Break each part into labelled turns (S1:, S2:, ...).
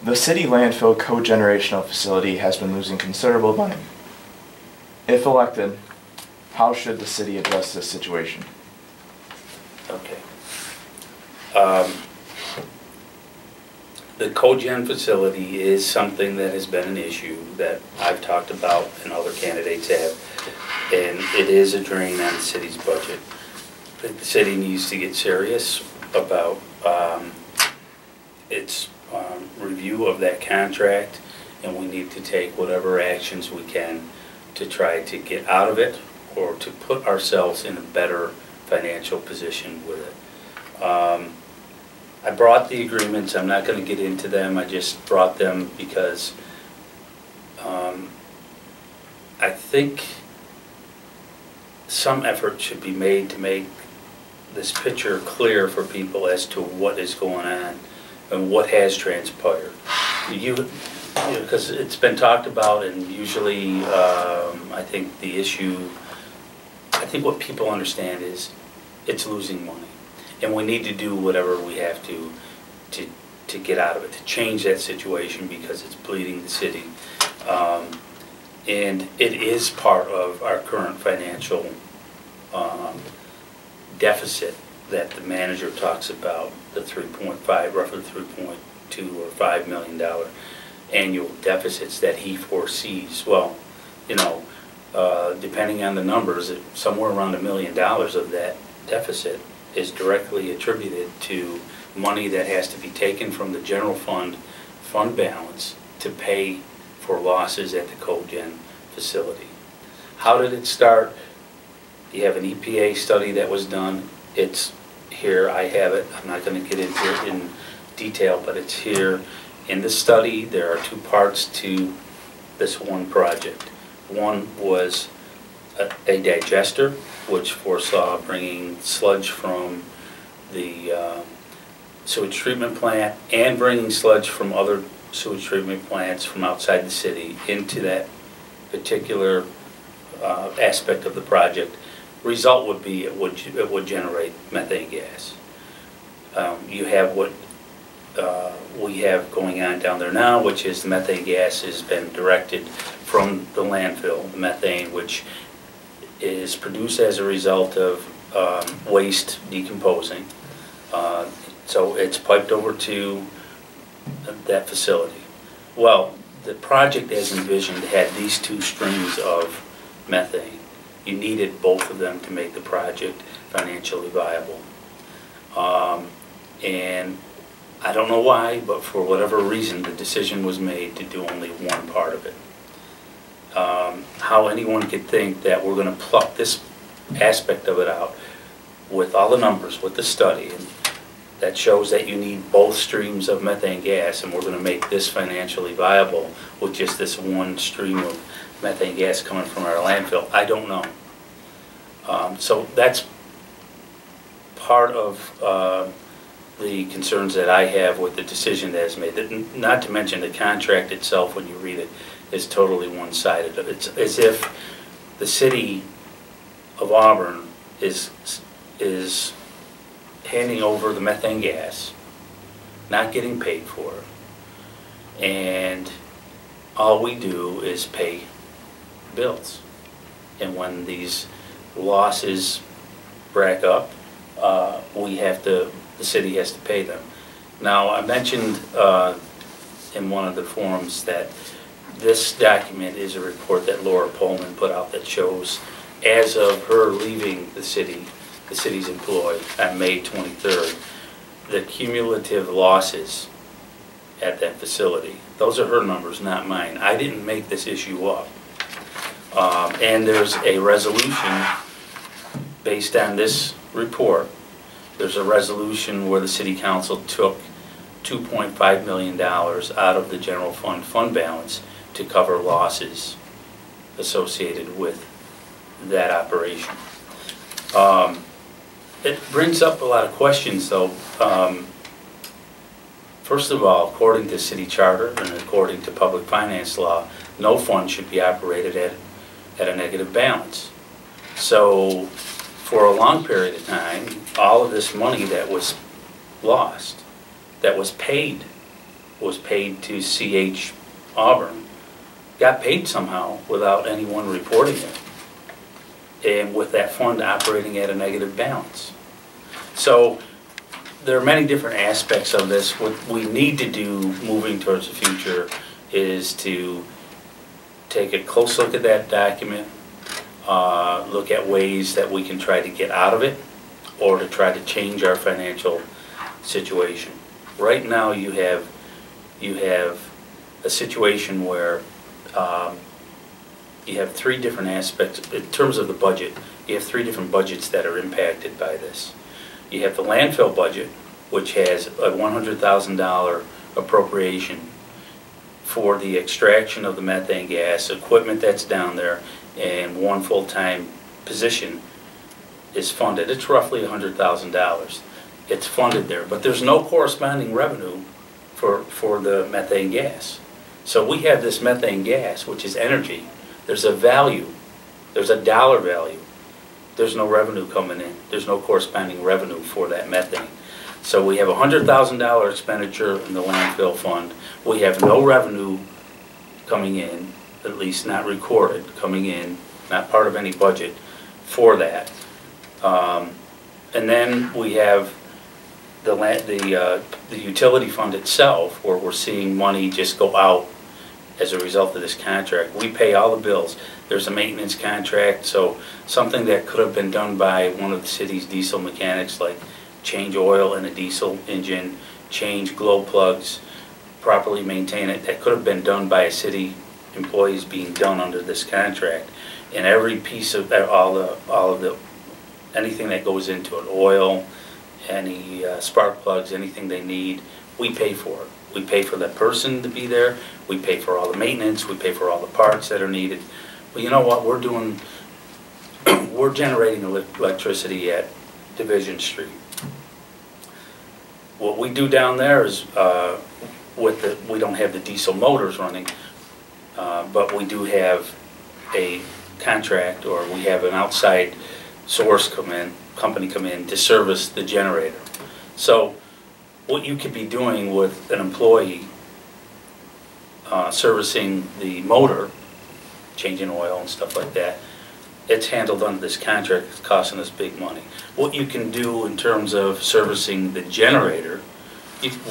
S1: The city landfill cogenerational facility has been losing considerable money. If elected, how should the city address this situation?
S2: Okay. The cogen facility is something that has been an issue that I've talked about and other candidates have, and it is a drain on the city's budget. The city needs to get serious about its review of that contract, and we need to take whatever actions we can to try to get out of it or to put ourselves in a better financial position with it. I brought the agreements. I'm not going to get into them. I just brought them because I think some effort should be made to make this picture clear for people as to what is going on and what has transpired. Because it's been talked about, and usually I think what people understand is it's losing money, and we need to do whatever we have to get out of it, to change that situation, because it's bleeding the city. And it is part of our current financial deficit that the manager talks about, the roughly $3.2 or $5 million annual deficits that he foresees. Well, you know, depending on the numbers, somewhere around $1 million of that deficit is directly attributed to money that has to be taken from the general fund balance to pay for losses at the cogen facility. How did it start? You have an EPA study that was done. It's here. I have it. I'm not going to get into it in detail, but it's here. In the study, there are two parts to this one project. One was a digester, which foresaw bringing sludge from the sewage treatment plant and bringing sludge from other sewage treatment plants from outside the city into that particular aspect of the project. Result would be it would generate methane gas. You have what we have going on down there now, which is the methane gas has been directed from the landfill, the methane, which is produced as a result of waste decomposing. So it's piped over to that facility. Well, the project as envisioned had these two streams of methane. You needed both of them to make the project financially viable. And I don't know why, but for whatever reason, the decision was made to do only one part of it. How anyone could think that we're going to pluck this aspect of it out with all the numbers, with the study, and that shows that you need both streams of methane gas, and we're going to make this financially viable with just this one stream of methane gas coming from our landfill. I don't know. So that's part of the concerns that I have with the decision that is made. Not to mention the contract itself, when you read it, is totally one-sided. It's as if the city of Auburn is handing over the methane gas, not getting paid for it, and all we do is pay bills. And when these losses rack up, the city has to pay them. Now, I mentioned in one of the forums that this document is a report that Laura Pullman put out that shows, as of her leaving the city's employ on May 23rd, the cumulative losses at that facility. Those are her numbers, not mine. I didn't make this issue up. And there's a resolution based on this report. There's a resolution where the City Council took $2.5 million out of the general fund balance to cover losses associated with that operation. It brings up a lot of questions, though. First of all, according to city charter and according to public finance law, no fund should be operated at a negative balance. So for a long period of time, all of this money that was lost, that was paid was paid to CH Auburn got paid somehow without anyone reporting it, and with that fund operating at a negative balance. So there are many different aspects of this. What we need to do moving towards the future is to take a close look at that document, look at ways that we can try to get out of it or to try to change our financial situation. Right now you have a situation where you have three different aspects. In terms of the budget, you have three different budgets that are impacted by this. You have the landfill budget, which has a $100,000 appropriation for the extraction of the methane gas, equipment that's down there, and one full-time position is funded. It's roughly $100,000. It's funded there, but there's no corresponding revenue for the methane gas. So we have this methane gas, which is energy. There's a value. There's a dollar value. There's no revenue coming in. There's no corresponding revenue for that methane. So we have a $100,000 expenditure in the landfill fund. We have no revenue coming in, at least not recorded, coming in, not part of any budget for that. And then we have the utility fund itself, where we're seeing money just go out as a result of this contract. We pay all the bills. There's a maintenance contract, so something that could have been done by one of the city's diesel mechanics, like change oil in a diesel engine, change glow plugs, properly maintain it, that could have been done by a city employees being done under this contract. And every piece of anything that goes into it, oil, any spark plugs, anything they need, we pay for it. We pay for that person to be there, we pay for all the maintenance, we pay for all the parts that are needed. But you know what we're doing? We're generating electricity at Division Street. What we do down there is, we don't have the diesel motors running, but we do have a contract, or we have an outside source company come in to service the generator. So what you could be doing with an employee servicing the motor, changing oil and stuff like that, it's handled under this contract. It's costing us big money. What you can do in terms of servicing the generator,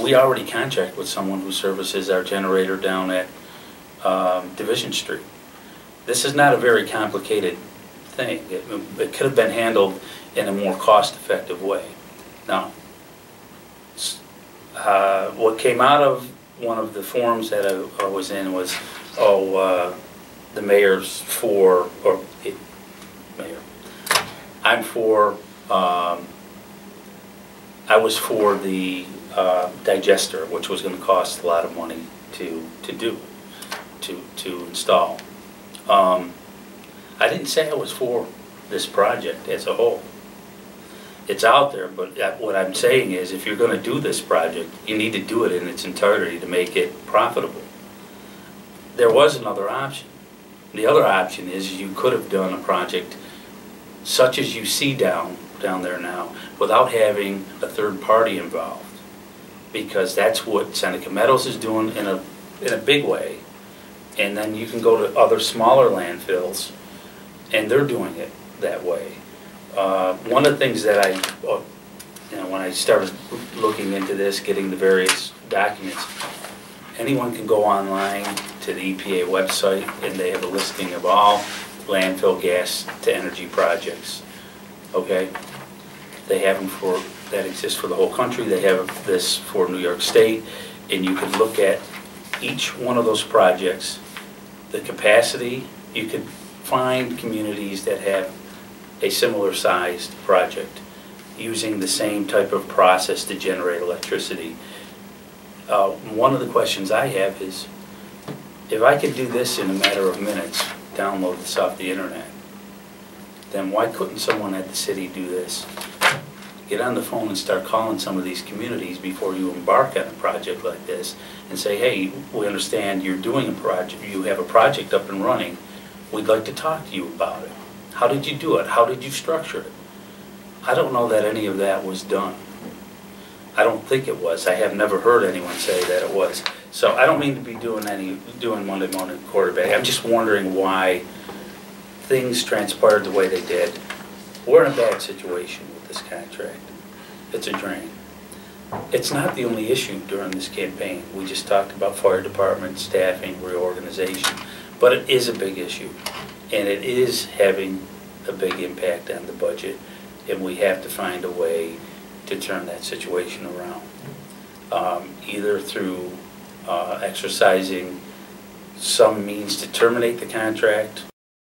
S2: we already contract with someone who services our generator down at Division Street. This is not a very complicated thing. It could have been handled in a more cost-effective way. Now, what came out of one of the forums that I was in was, the mayor's for, or mayor, I'm for, I was for the digester, which was going to cost a lot of money to install. I didn't say I was for this project as a whole. It's out there, but what I'm saying is, if you're going to do this project, you need to do it in its entirety to make it profitable. There was another option. The other option is you could have done a project such as you see down there now, without having a third party involved, because that's what Seneca Meadows is doing in a big way. And then you can go to other smaller landfills, and they're doing it that way. One of the things that when I started looking into this, getting the various documents, anyone can go online to the EPA website, and they have a listing of all landfill gas to energy projects. Okay, they have them that exist for the whole country. They have this for New York State, and you can look at each one of those projects, the capacity. You could find communities that have a similar sized project using the same type of process to generate electricity. One of the questions I have is, if I could do this in a matter of minutes, download this off the internet, then why couldn't someone at the city do this? Get on the phone and start calling some of these communities before you embark on a project like this and say, hey, we understand you're doing a project, you have a project up and running, we'd like to talk to you about it. How did you do it? How did you structure it? I don't know that any of that was done. I don't think it was. I have never heard anyone say that it was. So I don't mean to be doing Monday morning quarterback. I'm just wondering why things transpired the way they did. We're in a bad situation with this contract. It's a drain. It's not the only issue during this campaign. We just talked about fire department, staffing, reorganization. But it is a big issue. And it is having a big impact on the budget. And we have to find a way to turn that situation around. Either through exercising some means to terminate the contract